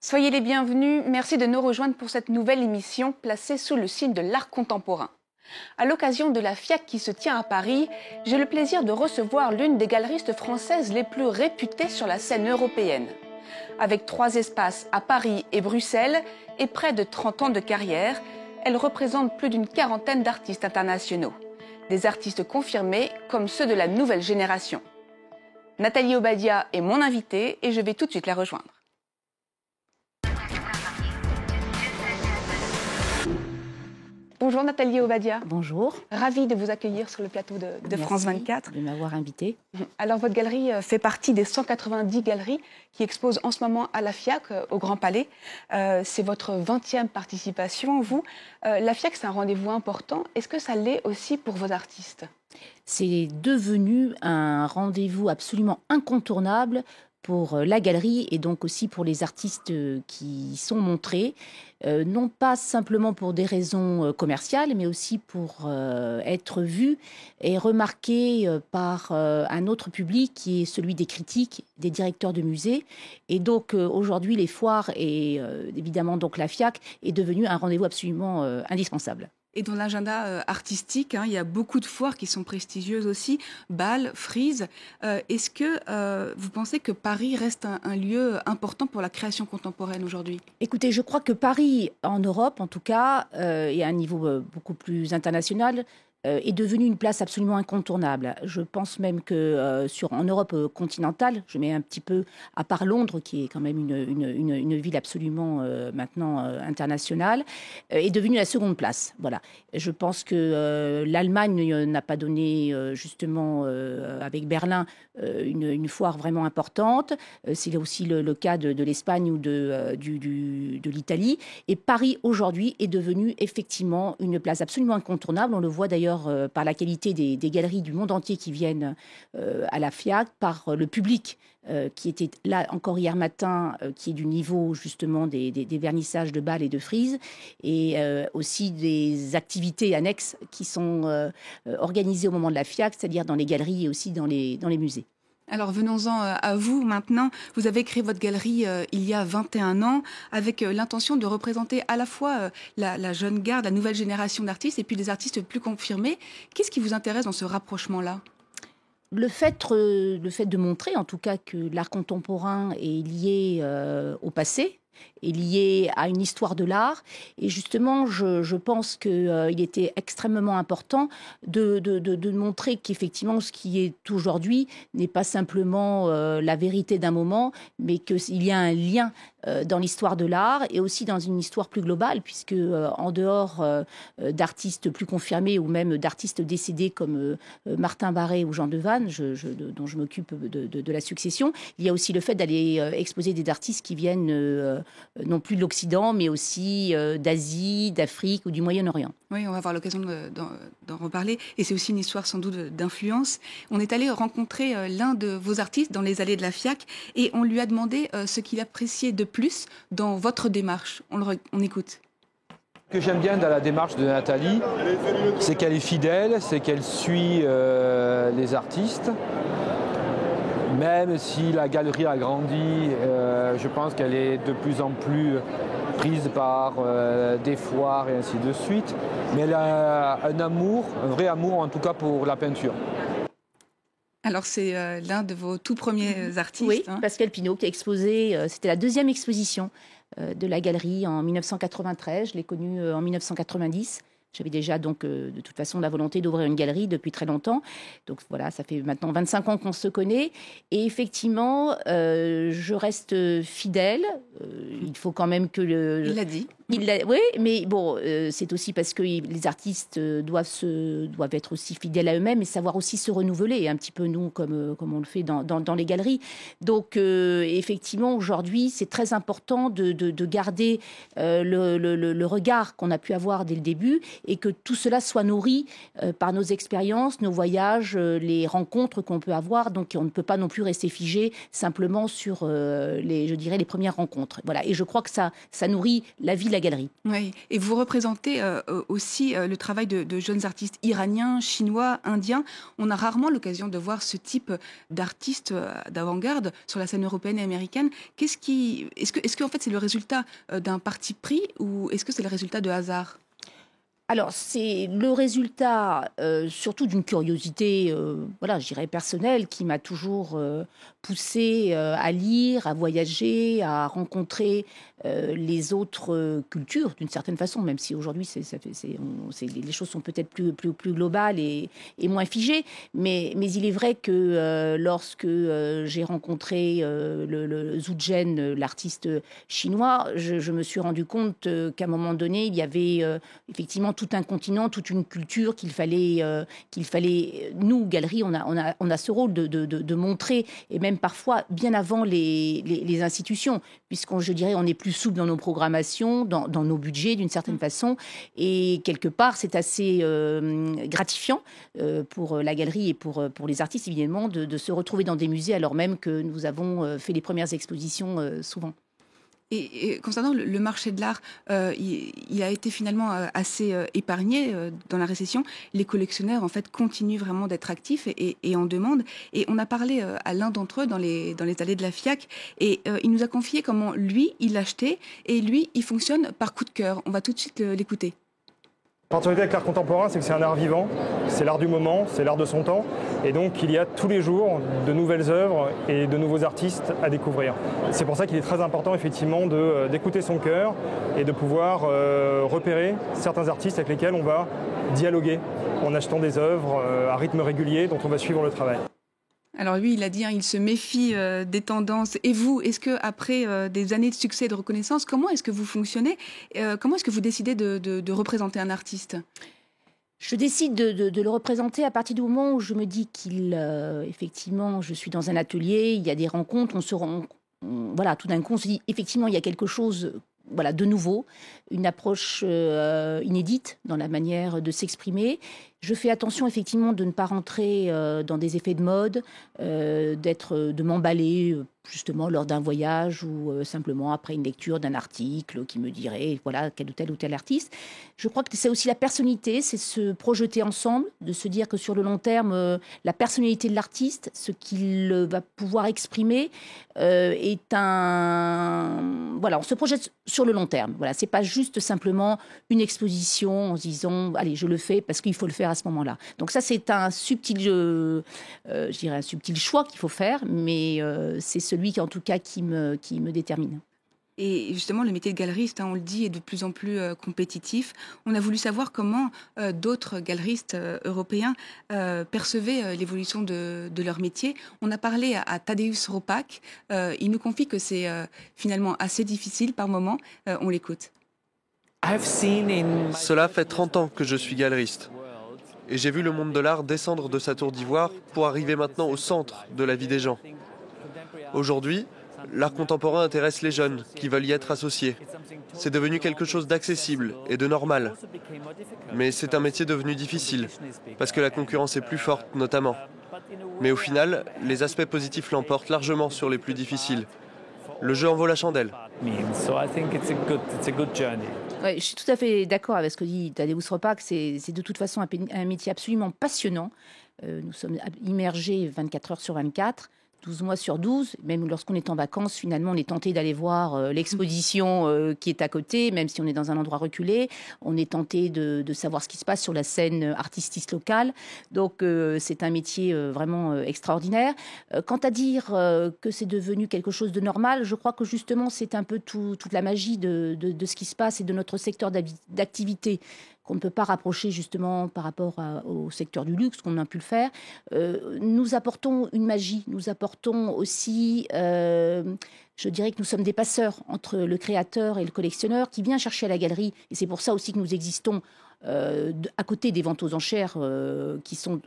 Soyez les bienvenus, merci de nous rejoindre pour cette nouvelle émission placée sous le signe de l'art contemporain. À l'occasion de la FIAC qui se tient à Paris, j'ai le plaisir de recevoir l'une des galeristes françaises les plus réputées sur la scène européenne. Avec 3 espaces à Paris et Bruxelles et près de 30 ans de carrière, elle représente plus d'une quarantaine d'artistes internationaux. Des artistes confirmés comme ceux de la nouvelle génération. Nathalie Obadia est mon invitée et je vais tout de suite la rejoindre. Bonjour Nathalie Obadia. Bonjour. Ravie de vous accueillir sur le plateau de France 24. De m'avoir invitée. Alors votre galerie fait partie des 190 galeries qui exposent en ce moment à la FIAC au Grand Palais. C'est votre 20e participation, vous. La FIAC, c'est un rendez-vous important. Est-ce que ça l'est aussi pour vos artistes ? C'est devenu un rendez-vous absolument incontournable pour la galerie et donc aussi pour les artistes qui sont montrés, non pas simplement pour des raisons commerciales, mais aussi pour être vus et remarqués par un autre public qui est celui des critiques, des directeurs de musées. Et donc aujourd'hui, les foires et évidemment donc la FIAC est devenue un rendez-vous absolument indispensable. Et dans l'agenda artistique, il y a beaucoup de foires qui sont prestigieuses aussi, Bâle, Frieze. Est-ce que vous pensez que Paris reste un lieu important pour la création contemporaine aujourd'hui ? Écoutez, je crois que Paris, en Europe en tout cas, et à un niveau beaucoup plus international, est devenue une place absolument incontournable. Je pense même que en Europe continentale, je mets un petit peu à part Londres, qui est quand même une ville absolument maintenant internationale, est devenue la seconde place. Voilà. Je pense que l'Allemagne n'a pas donné justement avec Berlin une foire vraiment importante. C'est aussi le cas de l'Espagne ou de l'Italie. Et Paris aujourd'hui est devenu effectivement une place absolument incontournable. On le voit d'ailleurs par la qualité des galeries du monde entier qui viennent à la FIAC, par le public qui était là encore hier matin, qui est du niveau justement des vernissages de Bâle et de Frieze, et aussi des activités annexes qui sont organisées au moment de la FIAC, c'est-à-dire dans les galeries et aussi dans les musées. Alors venons-en à vous maintenant. Vous avez créé votre galerie il y a 21 ans avec l'intention de représenter à la fois la jeune garde, la nouvelle génération d'artistes et puis des artistes plus confirmés. Qu'est-ce qui vous intéresse dans ce rapprochement-là ? Le fait de montrer en tout cas que l'art contemporain est lié au passé, est lié à une histoire de l'art. Et justement, je pense qu'il était extrêmement important de montrer qu'effectivement, ce qui est aujourd'hui n'est pas simplement la vérité d'un moment, mais qu'il y a un lien dans l'histoire de l'art et aussi dans une histoire plus globale, puisque en dehors d'artistes plus confirmés ou même d'artistes décédés comme Martin Barré ou Jean Devanne, dont je m'occupe de la succession, il y a aussi le fait d'aller exposer des artistes qui viennent non plus de l'Occident, mais aussi d'Asie, d'Afrique ou du Moyen-Orient. Oui, on va avoir l'occasion d'en reparler. Et c'est aussi une histoire sans doute d'influence. On est allé rencontrer l'un de vos artistes dans les allées de la FIAC et on lui a demandé ce qu'il appréciait de plus dans votre démarche. On écoute. Ce que j'aime bien dans la démarche de Nathalie, c'est qu'elle est fidèle, c'est qu'elle suit les artistes. Même si la galerie a grandi, je pense qu'elle est de plus en plus prise par des foires et ainsi de suite. Mais elle a un amour, un vrai amour en tout cas pour la peinture. Alors c'est l'un de vos tout premiers artistes. Oui, Pascal Pinault qui a exposé, c'était la 2e exposition de la galerie en 1993. Je l'ai connue en 1990. J'avais déjà donc de toute façon la volonté d'ouvrir une galerie depuis très longtemps. Donc voilà, ça fait maintenant 25 ans qu'on se connaît. Et effectivement, je reste fidèle. Il faut quand même que Il l'a dit. Oui, mais bon, c'est aussi parce que les artistes doivent être aussi fidèles à eux-mêmes et savoir aussi se renouveler, un petit peu nous, comme on le fait dans les galeries. Donc, effectivement, aujourd'hui, c'est très important de garder le regard qu'on a pu avoir dès le début et que tout cela soit nourri par nos expériences, nos voyages, les rencontres qu'on peut avoir. Donc, on ne peut pas non plus rester figé simplement sur les premières rencontres. montre. Voilà. Et je crois que ça nourrit la vie de la galerie. Oui, et vous représentez aussi le travail de jeunes artistes iraniens, chinois, indiens. On a rarement l'occasion de voir ce type d'artistes d'avant-garde sur la scène européenne et américaine. Est-ce que en fait c'est le résultat d'un parti pris ou est-ce que c'est le résultat de hasard ? Alors, c'est le résultat surtout d'une curiosité, je dirais personnelle, qui m'a toujours poussée à lire, à voyager, à rencontrer les autres cultures, d'une certaine façon, même si aujourd'hui, les choses sont peut-être plus globales et moins figées. Mais il est vrai que lorsque j'ai rencontré le Zhu Zhen, l'artiste chinois, je me suis rendu compte qu'à un moment donné, il y avait effectivement tout un continent, toute une culture qu'il fallait nous, galerie, on a ce rôle de montrer, et même parfois bien avant les institutions, puisqu'on, je dirais, on est plus souple dans nos programmations, dans nos budgets d'une certaine façon, et quelque part c'est assez gratifiant pour la galerie et pour les artistes évidemment de se retrouver dans des musées alors même que nous avons fait les premières expositions souvent. Et concernant le marché de l'art, il a été finalement assez épargné dans la récession. Les collectionneurs, en fait, continuent vraiment d'être actifs et en demande. Et on a parlé à l'un d'entre eux dans les allées de la FIAC. Et il nous a confié comment lui, il l'achetait. Et lui, il fonctionne par coup de cœur. On va tout de suite l'écouter. La particularité avec l'art contemporain, c'est que c'est un art vivant, c'est l'art du moment, c'est l'art de son temps. Et donc, il y a tous les jours de nouvelles œuvres et de nouveaux artistes à découvrir. C'est pour ça qu'il est très important, effectivement, d'écouter son cœur et de pouvoir repérer certains artistes avec lesquels on va dialoguer en achetant des œuvres à rythme régulier dont on va suivre le travail. Alors lui, il a dit, il se méfie des tendances. Et vous, est-ce que après des années de succès et de reconnaissance, comment est-ce que vous fonctionnez ? Comment est-ce que vous décidez de représenter un artiste ? Je décide de le représenter à partir du moment où je me dis effectivement, je suis dans un atelier, il y a des rencontres, tout d'un coup, on se dit, effectivement, il y a quelque chose de nouveau, une approche inédite dans la manière de s'exprimer. Je fais attention effectivement de ne pas rentrer dans des effets de mode, de m'emballer justement lors d'un voyage ou simplement après une lecture d'un article qui me dirait voilà tel ou tel artiste. Je crois que c'est aussi la personnalité, c'est se projeter ensemble, de se dire que sur le long terme, la personnalité de l'artiste, ce qu'il va pouvoir exprimer est on se projette sur le long terme. Voilà, c'est pas juste simplement une exposition en se disant allez, je le fais parce qu'il faut le faire à ce moment-là. Donc ça, c'est un subtil, un subtil choix qu'il faut faire, mais c'est celui qui, en tout cas, qui me détermine. Et justement, le métier de galeriste, on le dit, est de plus en plus compétitif. On a voulu savoir comment d'autres galeristes européens percevaient l'évolution de leur métier. On a parlé à Tadeusz Ropak. Il nous confie que c'est finalement assez difficile par moment. On l'écoute. Cela fait 30 ans que je suis galeriste. Et j'ai vu le monde de l'art descendre de sa tour d'ivoire pour arriver maintenant au centre de la vie des gens. Aujourd'hui, l'art contemporain intéresse les jeunes qui veulent y être associés. C'est devenu quelque chose d'accessible et de normal. Mais c'est un métier devenu difficile, parce que la concurrence est plus forte notamment. Mais au final, les aspects positifs l'emportent largement sur les plus difficiles. Le jeu en vaut la chandelle. Ouais, je suis tout à fait d'accord avec ce que dit Tadeusz Ropak. C'est de toute façon un métier absolument passionnant. Nous sommes immergés 24 heures sur 24. 12 mois sur 12, même lorsqu'on est en vacances, finalement, on est tenté d'aller voir l'exposition qui est à côté, même si on est dans un endroit reculé. On est tenté de savoir ce qui se passe sur la scène artistique locale. Donc, c'est un métier vraiment extraordinaire. Quant à dire que c'est devenu quelque chose de normal, je crois que justement, c'est un peu toute la magie de ce qui se passe et de notre secteur d'activité, qu'on ne peut pas rapprocher justement par rapport au secteur du luxe, qu'on a pu le faire. Nous apportons une magie, nous apportons aussi, je dirais que nous sommes des passeurs entre le créateur et le collectionneur qui vient chercher à la galerie. Et c'est pour ça aussi que nous existons à côté des ventes aux enchères qui sont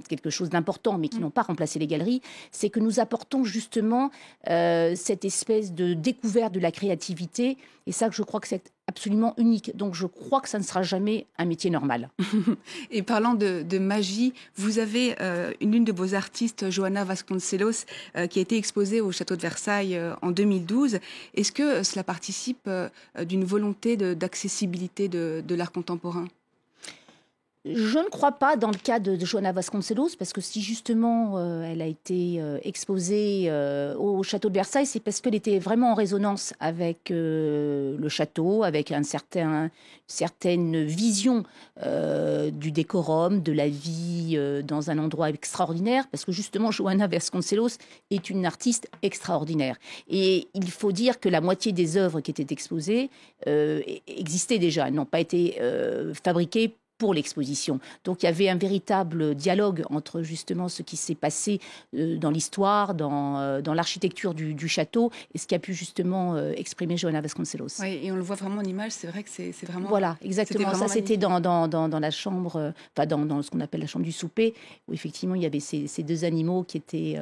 quelque chose d'important, mais qui n'ont pas remplacé les galeries, c'est que nous apportons justement cette espèce de découverte de la créativité. Et ça, je crois que c'est absolument unique. Donc, je crois que ça ne sera jamais un métier normal. Et parlant de magie, vous avez l'une de vos artistes, Johanna Vasconcelos, qui a été exposée au château de Versailles en 2012. Est-ce que cela participe d'une volonté d'accessibilité de l'art contemporain ? Je ne crois pas dans le cas de Johanna Vasconcelos, parce que si justement elle a été exposée au château de Versailles, c'est parce qu'elle était vraiment en résonance avec le château, avec une certaine vision du décorum, de la vie dans un endroit extraordinaire, parce que justement Johanna Vasconcelos est une artiste extraordinaire. Et il faut dire que la moitié des œuvres qui étaient exposées existaient déjà, elles n'ont pas été fabriquées pour l'exposition. Donc il y avait un véritable dialogue entre justement ce qui s'est passé dans l'histoire, dans l'architecture du château et ce qu'a pu justement exprimer Johanna Vasconcelos. Oui, et on le voit vraiment en image, c'est vrai que c'est vraiment... Voilà, exactement. Ça, c'était dans la chambre, dans ce qu'on appelle la chambre du souper, où effectivement il y avait ces deux animaux qui étaient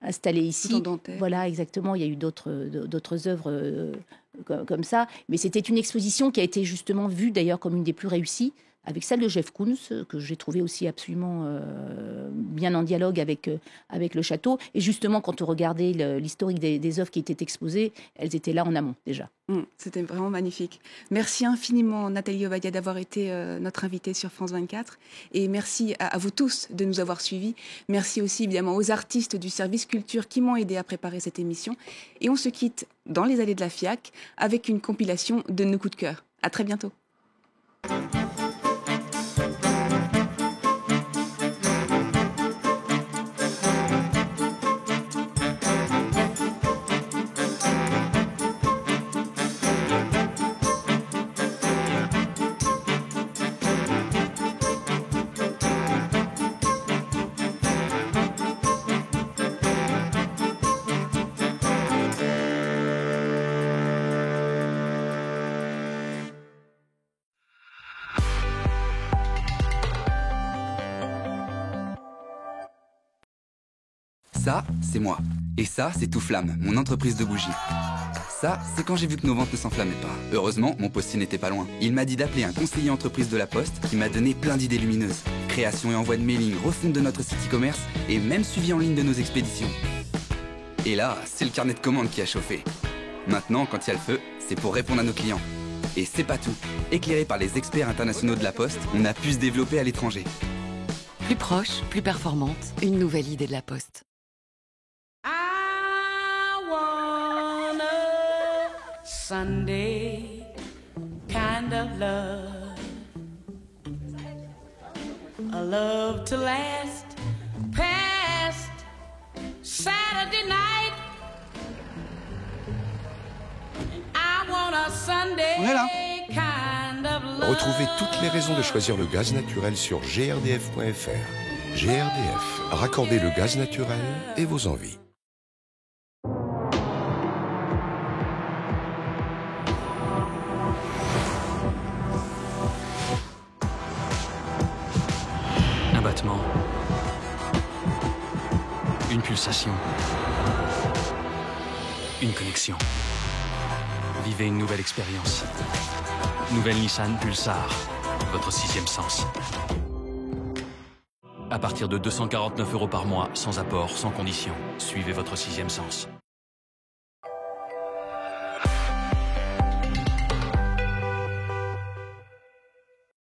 installés ici. Voilà, exactement. Il y a eu d'autres œuvres comme ça. Mais c'était une exposition qui a été justement vue d'ailleurs comme une des plus réussies, avec celle de Jeff Koons, que j'ai trouvé aussi absolument bien en dialogue avec le château. Et justement, quand on regardait l'historique des œuvres qui étaient exposées, elles étaient là en amont déjà. C'était vraiment magnifique. Merci infiniment Nathalie Obadia d'avoir été notre invitée sur France 24. Et merci à vous tous de nous avoir suivis. Merci aussi évidemment aux artistes du service culture qui m'ont aidé à préparer cette émission. Et on se quitte dans les allées de la FIAC avec une compilation de nos coups de cœur. À très bientôt. Ça, c'est moi. Et ça, c'est Tout Flamme, mon entreprise de bougies. Ça, c'est quand j'ai vu que nos ventes ne s'enflammaient pas. Heureusement, mon postier n'était pas loin. Il m'a dit d'appeler un conseiller entreprise de la Poste qui m'a donné plein d'idées lumineuses. Création et envoi de mailing, refonte de notre site e-commerce et même suivi en ligne de nos expéditions. Et là, c'est le carnet de commandes qui a chauffé. Maintenant, quand il y a le feu, c'est pour répondre à nos clients. Et c'est pas tout. Éclairé par les experts internationaux de la Poste, on a pu se développer à l'étranger. Plus proche, plus performante, une nouvelle idée de la Poste. Sunday kind of love, a love to last past Saturday night. I want a Sunday kind of love. Retrouvez toutes les raisons de choisir le gaz naturel sur grdf.fr. GRDF, raccordez le gaz naturel et vos envies. Un battement, une pulsation, une connexion. Vivez une nouvelle expérience. Nouvelle Nissan Pulsar, votre sixième sens. À partir de 249 € par mois, sans apport, sans condition. Suivez votre sixième sens.